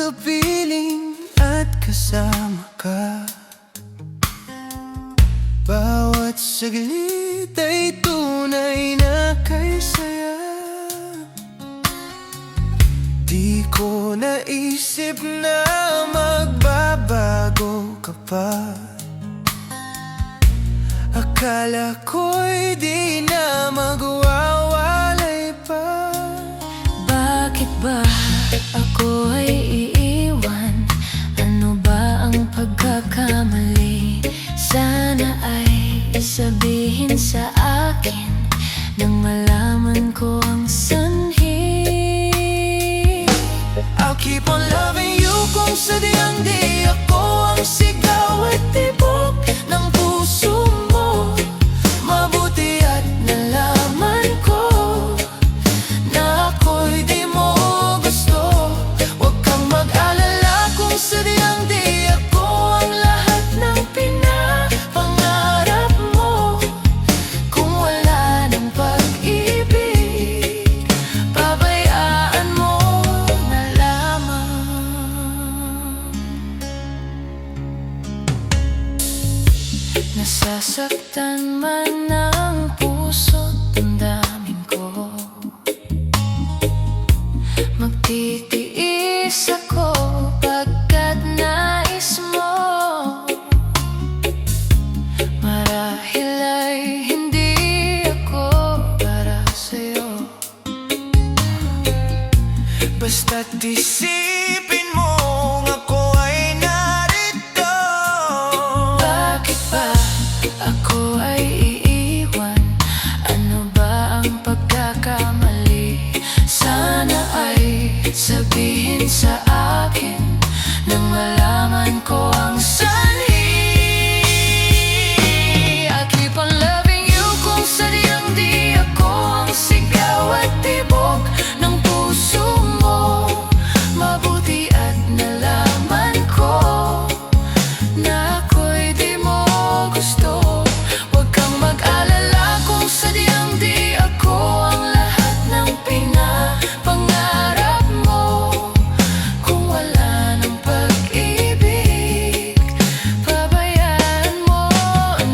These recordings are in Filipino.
pagkapiling at kasama ka. Bawat saglit ay tunay na kay saya. Di ko naisip na magbabago ka pa. Akala ko'y di na magwawalay pa. Bakit ba ako ay iiwan? Ano ba ang pagkakamali? Sana ay sabihin sa akin nang malaman ko ang sanhi. I'll keep on loving you kung sadyang di ako ang sigaw at tibok ng puso mo. Mabuti at nalaman ko na ako'y di mo gusto. Huwag kang mag-alala kung sadyang di ako ang lahat ng pinapangarap mo. Kung wala ng pag-ibig, pabayaan mo na lamang. Nasasaktan man ang puso't damdamin ko, magtitiis ako pagkat nais mo. Marahil ay hindi ako para sa'yo, basta't isipin mo ako ay narito. bakit ba ako ay iiwan? Ano ba ang pagkakamali? Sana ay sabihin sa akin nang malaman ko ang sanhi. I keep on loving you kung sadyang di ako ang sigaw at tibok ng puso mo. Mabuti at nalaman ko na ako'y di mo gusto. Huwag kang mag-alala kung sadyang di ako ang lahat ng pinapangarap mo. Kung wala ng pag-ibig, pabayaan mo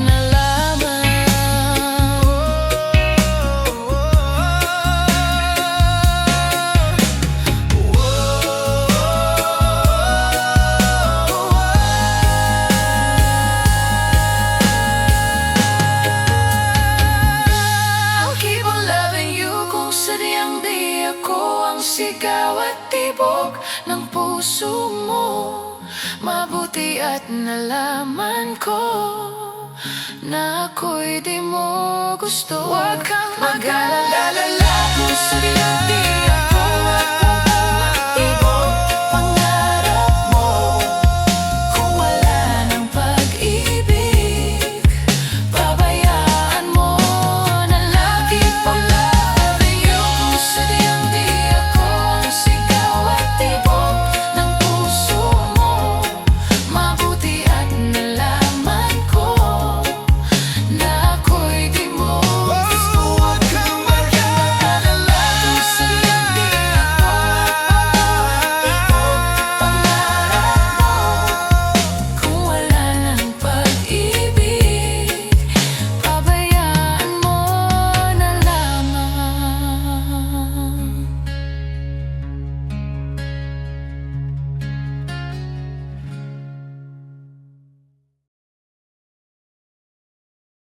na lamang. I'll keep on loving you kung sadyang di ako ang sigaw at tibok ng puso mo. Mabuti at nalaman ko na ako'y di mo gusto. Huwag kang mag-alala.